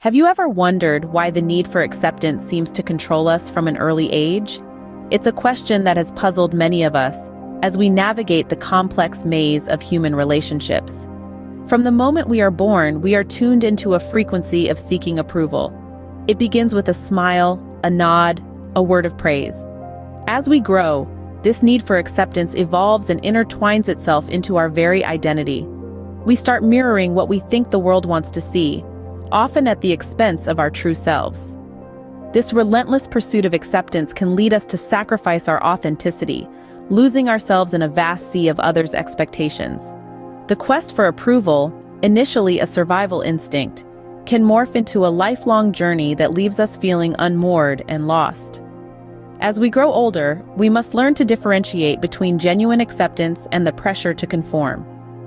Have you ever wondered why the need for acceptance seems to control us from an early age? It's a question that has puzzled many of us as we navigate the complex maze of human relationships. From the moment we are born, we are tuned into a frequency of seeking approval. It begins with a smile, a nod, a word of praise. As we grow, this need for acceptance evolves and intertwines itself into our very identity. We start mirroring what we think the world wants to see, often at the expense of our true selves. This relentless pursuit of acceptance can lead us to sacrifice our authenticity, losing ourselves in a vast sea of others' expectations. The quest for approval, initially a survival instinct, can morph into a lifelong journey that leaves us feeling unmoored and lost. As we grow older, we must learn to differentiate between genuine acceptance and the pressure to conform.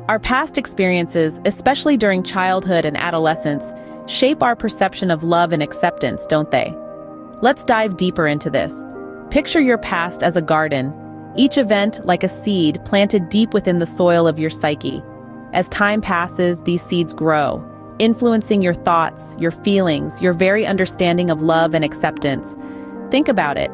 Our past experiences, especially during childhood and adolescence, shape our perception of love and acceptance, don't they? Let's dive deeper into this. Picture your past as a garden, each event like a seed planted deep within the soil of your psyche. As time passes, these seeds grow, influencing your thoughts, your feelings, your very understanding of love and acceptance. Think about it.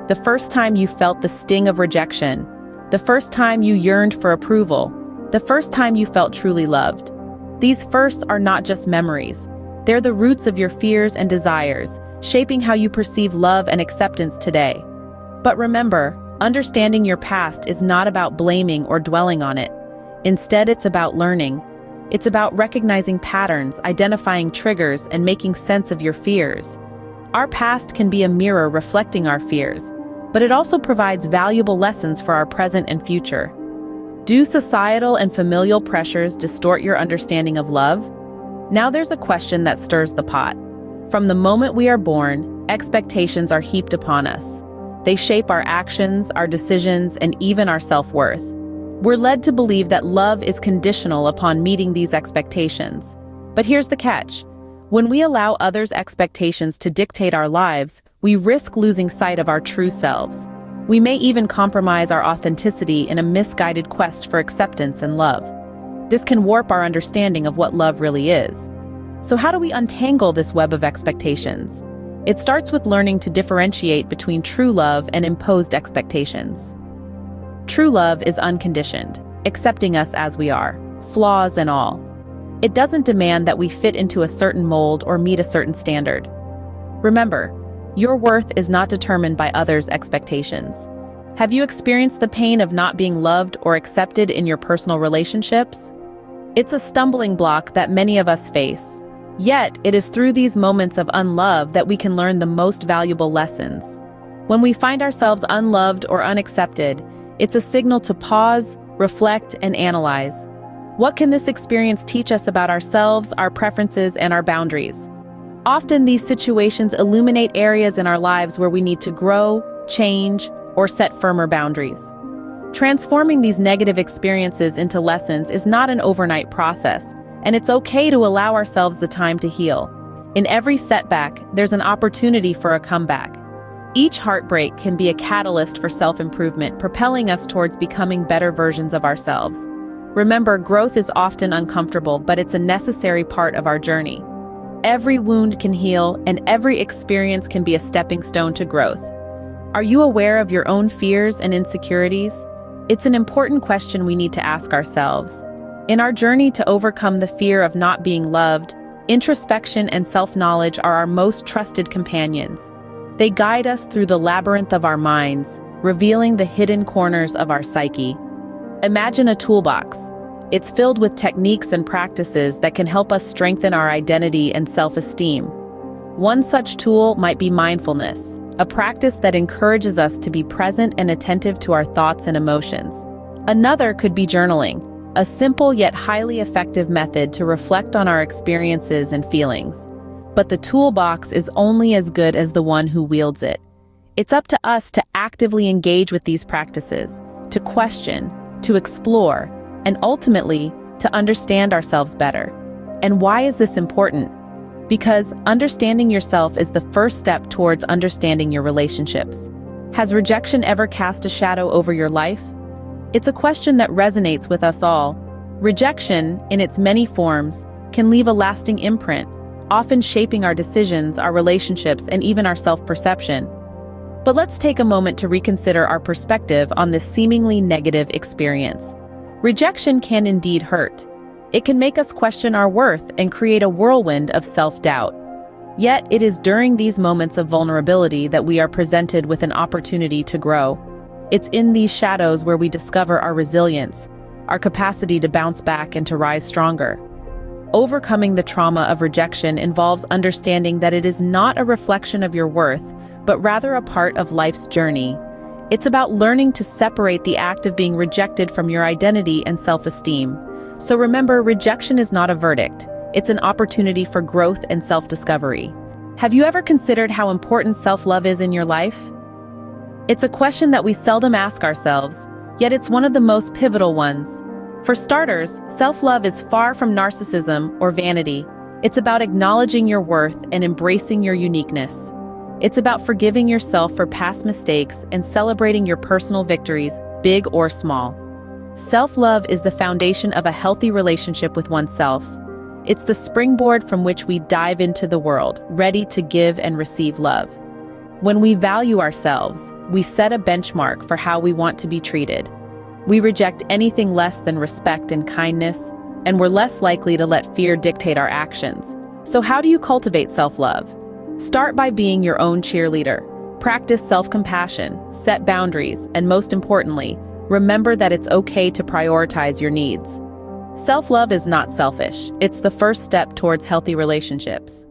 The first time you felt the sting of rejection, the first time you yearned for approval, the first time you felt truly loved. These firsts are not just memories. They're the roots of your fears and desires, shaping how you perceive love and acceptance today. But remember, understanding your past is not about blaming or dwelling on it. Instead, it's about learning. It's about recognizing patterns, identifying triggers, and making sense of your fears. Our past can be a mirror reflecting our fears, but it also provides valuable lessons for our present and future. Do societal and familial pressures distort your understanding of love? Now there's a question that stirs the pot. From the moment we are born, expectations are heaped upon us. They shape our actions, our decisions, and even our self-worth. We're led to believe that love is conditional upon meeting these expectations. But here's the catch. When we allow others' expectations to dictate our lives, we risk losing sight of our true selves. We may even compromise our authenticity in a misguided quest for acceptance and love. This can warp our understanding of what love really is. So how do we untangle this web of expectations? It starts with learning to differentiate between true love and imposed expectations. True love is unconditioned, accepting us as we are, flaws and all. It doesn't demand that we fit into a certain mold or meet a certain standard. Remember, your worth is not determined by others' expectations. Have you experienced the pain of not being loved or accepted in your personal relationships? It's a stumbling block that many of us face. Yet, it is through these moments of unlove that we can learn the most valuable lessons. When we find ourselves unloved or unaccepted, it's a signal to pause, reflect, and analyze. What can this experience teach us about ourselves, our preferences, and our boundaries? Often these situations illuminate areas in our lives where we need to grow, change, or set firmer boundaries. Transforming these negative experiences into lessons is not an overnight process, and it's okay to allow ourselves the time to heal. In every setback, there's an opportunity for a comeback. Each heartbreak can be a catalyst for self-improvement, propelling us towards becoming better versions of ourselves. Remember, growth is often uncomfortable, but it's a necessary part of our journey. Every wound can heal, and every experience can be a stepping stone to growth. Are you aware of your own fears and insecurities? It's an important question we need to ask ourselves. In our journey to overcome the fear of not being loved, introspection and self-knowledge are our most trusted companions. They guide us through the labyrinth of our minds, revealing the hidden corners of our psyche. Imagine a toolbox. It's filled with techniques and practices that can help us strengthen our identity and self-esteem. One such tool might be mindfulness, a practice that encourages us to be present and attentive to our thoughts and emotions. Another could be journaling, a simple yet highly effective method to reflect on our experiences and feelings. But the toolbox is only as good as the one who wields it. It's up to us to actively engage with these practices, to question, to explore, and ultimately, to understand ourselves better. And why is this important? Because understanding yourself is the first step towards understanding your relationships. Has rejection ever cast a shadow over your life? It's a question that resonates with us all. Rejection, in its many forms, can leave a lasting imprint, often shaping our decisions, our relationships, and even our self-perception. But let's take a moment to reconsider our perspective on this seemingly negative experience. Rejection can indeed hurt. It can make us question our worth and create a whirlwind of self-doubt. Yet, it is during these moments of vulnerability that we are presented with an opportunity to grow. It's in these shadows where we discover our resilience, our capacity to bounce back and to rise stronger. Overcoming the trauma of rejection involves understanding that it is not a reflection of your worth, but rather a part of life's journey. It's about learning to separate the act of being rejected from your identity and self-esteem. So remember, rejection is not a verdict. It's an opportunity for growth and self-discovery. Have you ever considered how important self-love is in your life? It's a question that we seldom ask ourselves, yet it's one of the most pivotal ones. For starters, self-love is far from narcissism or vanity. It's about acknowledging your worth and embracing your uniqueness. It's about forgiving yourself for past mistakes and celebrating your personal victories, big or small. Self-love is the foundation of a healthy relationship with oneself. It's the springboard from which we dive into the world, ready to give and receive love. When we value ourselves, we set a benchmark for how we want to be treated. We reject anything less than respect and kindness, and we're less likely to let fear dictate our actions. So how do you cultivate self-love? Start by being your own cheerleader. Practice self-compassion, set boundaries, and most importantly, remember that it's okay to prioritize your needs. Self-love is not selfish. It's the first step towards healthy relationships.